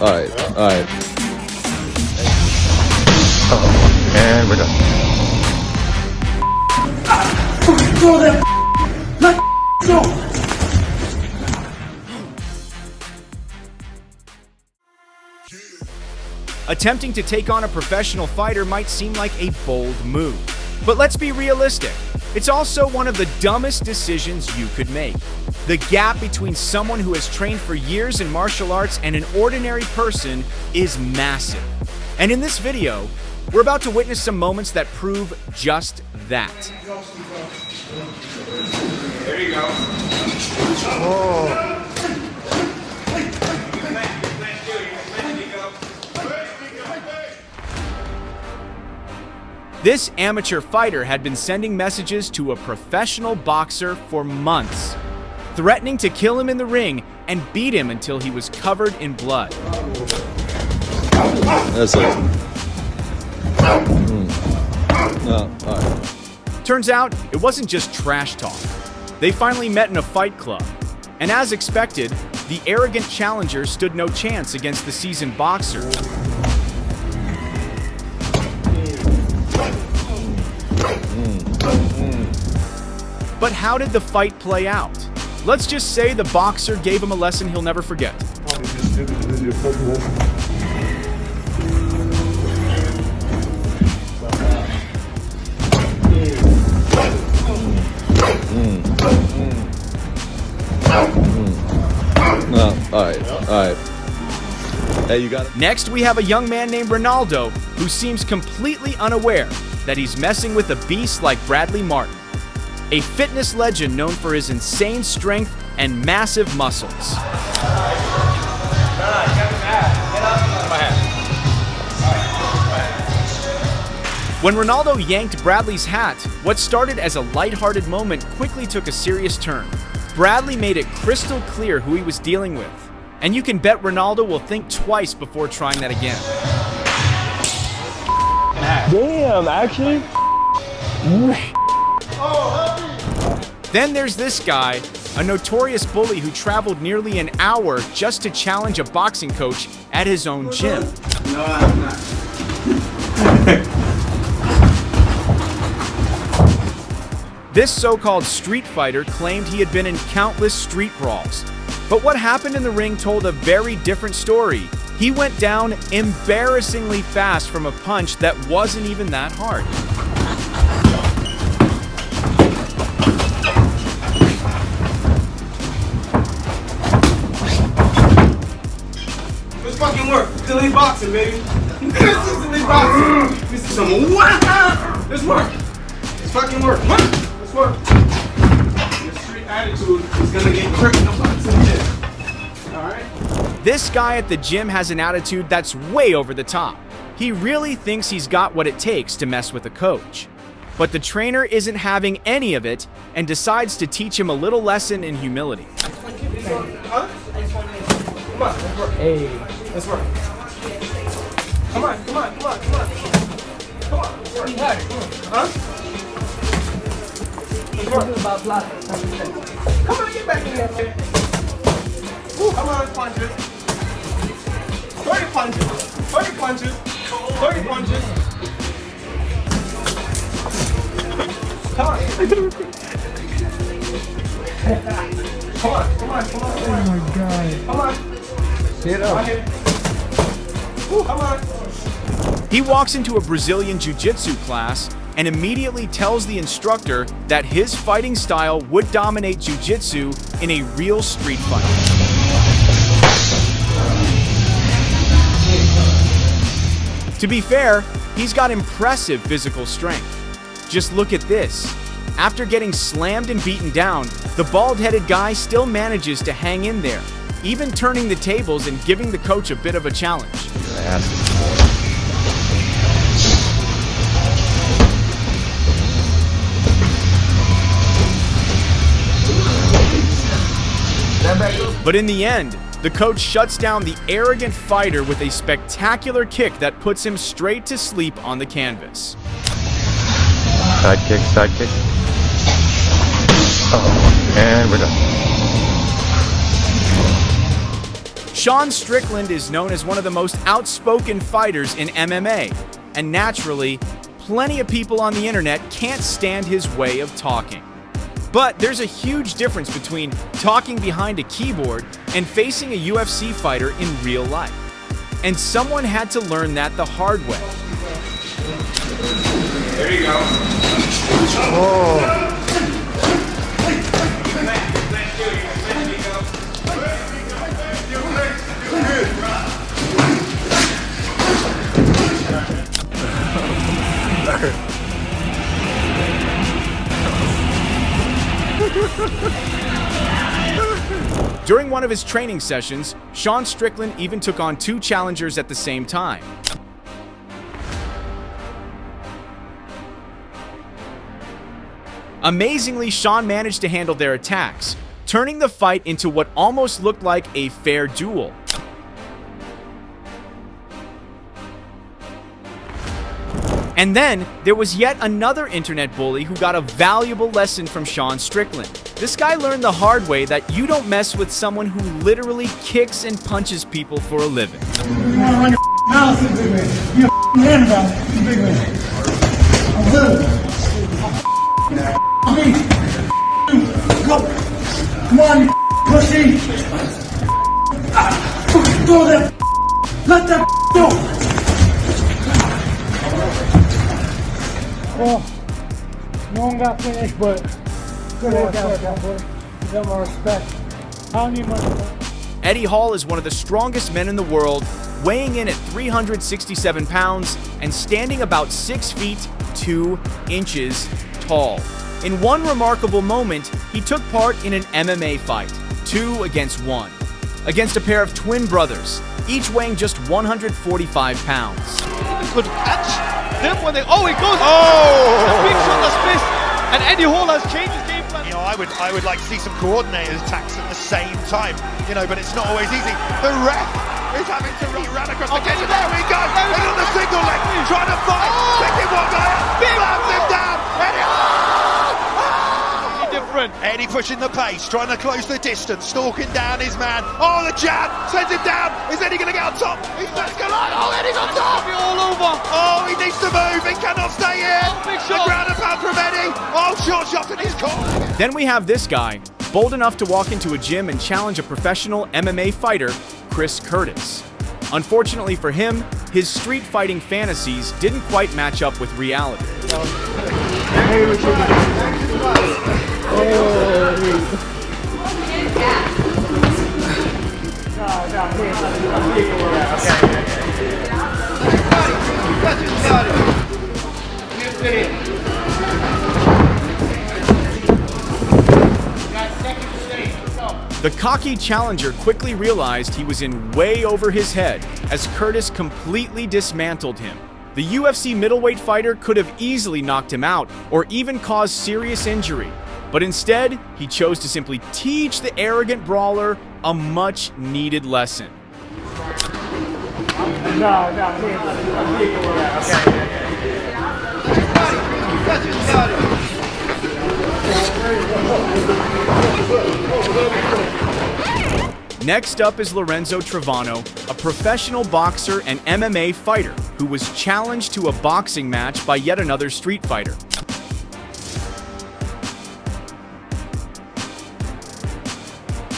Alright. Oh, and we're done. Throw that let go. Attempting to take on a professional fighter might seem like a bold move. But let's be realistic. It's also one of the dumbest decisions you could make. The gap between someone who has trained for years in martial arts and an ordinary person is massive. And in this video, we're about to witness some moments that prove just that. There you go. Oh. This amateur fighter had been sending messages to a professional boxer for months, threatening to kill him in the ring and beat him until he was covered in blood. That's it. No, alright. Turns out, it wasn't just trash talk. They finally met in a fight club. And as expected, the arrogant challenger stood no chance against the seasoned boxer. But how did the fight play out? Let's just say the boxer gave him a lesson he'll never forget. No, alright. Hey, you got it? Next, we have a young man named Ronaldo who seems completely unaware that he's messing with a beast like Bradley Martin, a fitness legend known for his insane strength and massive muscles. When Ronaldo yanked Bradley's hat, what started as a lighthearted moment quickly took a serious turn. Bradley made it crystal clear who he was dealing with, and you can bet Ronaldo will think twice before trying that again. Damn, actually. Then there's this guy, a notorious bully who traveled nearly an hour just to challenge a boxing coach at his own gym. No, I'm not. This so-called street fighter claimed he had been in countless street brawls. But what happened in the ring told a very different story. He went down embarrassingly fast from a punch that wasn't even that hard. Let's fucking work. It's elite boxing, baby. This is elite boxing. This is some Let's work. Let's fucking work. Let's work. Your street attitude is gonna get hurt in the boxing gym. Alright? This guy at the gym has an attitude that's way over the top. He really thinks he's got what it takes to mess with a coach. But the trainer isn't having any of it and decides to teach him a little lesson in humility. Huh? Come on, let's work. Hey. Let's work. Come on. Come on, let's work. Huh? Let's work. Come on, get back in there. Come on, punches. 30 punches. 30 punches. 30 punches. Come on. Come on. Oh my god. Come on. Get up. Come on. He walks into a Brazilian Jiu-jitsu class and immediately tells the instructor that his fighting style would dominate Jiu-jitsu in a real street fight. To be fair, he's got impressive physical strength. Just look at this. After getting slammed and beaten down, the bald-headed guy still manages to hang in there, even turning the tables and giving the coach a bit of a challenge. But in the end, the coach shuts down the arrogant fighter with a spectacular kick that puts him straight to sleep on the canvas. Side kick. Oh, and we're done. Sean Strickland is known as one of the most outspoken fighters in MMA, and naturally, plenty of people on the internet can't stand his way of talking. But there's a huge difference between talking behind a keyboard and facing a UFC fighter in real life. And someone had to learn that the hard way. There you go. Oh. During one of his training sessions, Sean Strickland even took on 2 challengers at the same time. Amazingly, Sean managed to handle their attacks, turning the fight into what almost looked like a fair duel. And then, there was yet another internet bully who got a valuable lesson from Sean Strickland. This guy learned the hard way that you don't mess with someone who literally kicks and punches people for a living. You wanna run your mouth, you big man. You a man about you big man. I'm little. Me. Go. Come on, you pussy. Throw that. Let that go. Well, no one got finished, but good workout, boy. You got my respect. I don't need money. Eddie Hall is one of the strongest men in the world, weighing in at 367 pounds and standing about 6 feet 2 inches tall. In one remarkable moment, he took part in an MMA fight, 2 against 1, against a pair of twin brothers, each weighing just 145 pounds. Good catch. Then when they, oh, it goes. Oh! A big shot that's missed, and Eddie Hall has changed his game plan. You know, I would like to see some coordinated attacks at the same time. You know, but it's not always easy. The ref is having to run across the cage. There we go. He's on the single leg, trying to fight. Picking one guy up, slams him down. Eddie different. Eddie pushing the pace, trying to close the distance, stalking down his man. Oh, the jab sends him down. Is Eddie going to get on top? He's back to line. Oh, Eddie's on top. All over. Oh, he needs to move. He cannot stay in. Big The shot. ground and pound from Eddie. Oh, shot in his corner. Then we have this guy, bold enough to walk into a gym and challenge a professional MMA fighter, Chris Curtis. Unfortunately for him, his street fighting fantasies didn't quite match up with reality. The cocky challenger quickly realized he was in way over his head as Curtis completely dismantled him. The UFC middleweight fighter could have easily knocked him out or even caused serious injury, but instead, he chose to simply teach the arrogant brawler a much-needed lesson. Next up is Lorenzo Trevano, a professional boxer and MMA fighter who was challenged to a boxing match by yet another street fighter.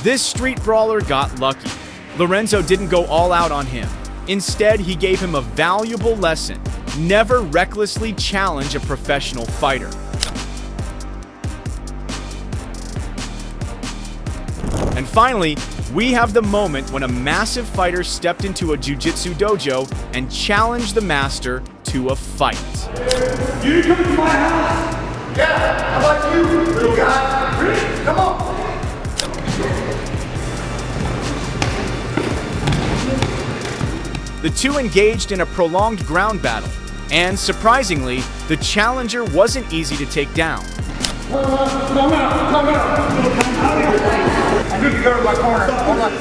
This street brawler got lucky. Lorenzo didn't go all out on him. Instead, he gave him a valuable lesson: never recklessly challenge a professional fighter. And finally, we have the moment when a massive fighter stepped into a jiu-jitsu dojo and challenged the master to a fight. You come to my house? Yeah, how about you, little guy? Come on. The two engaged in a prolonged ground battle, and surprisingly, the challenger wasn't easy to take down. Come out. I need to go to my corner. Hold on.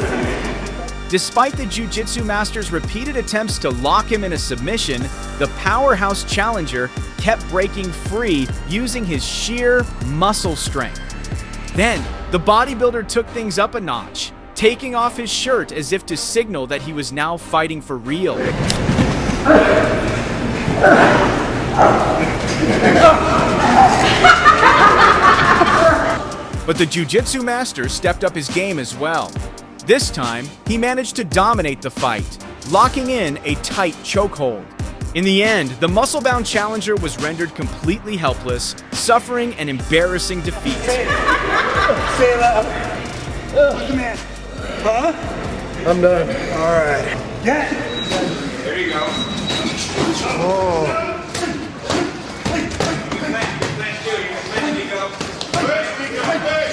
Despite the jiu-jitsu master's repeated attempts to lock him in a submission, the powerhouse challenger kept breaking free using his sheer muscle strength. Then, the bodybuilder took things up a notch. taking off his shirt as if to signal that he was now fighting for real. But the jiu-jitsu master stepped up his game as well. This time, he managed to dominate the fight, locking in a tight chokehold. In the end, the muscle-bound challenger was rendered completely helpless, suffering an embarrassing defeat. Say it loud. What's the man? Huh? I'm done. All right. Yeah. There you go. Oh.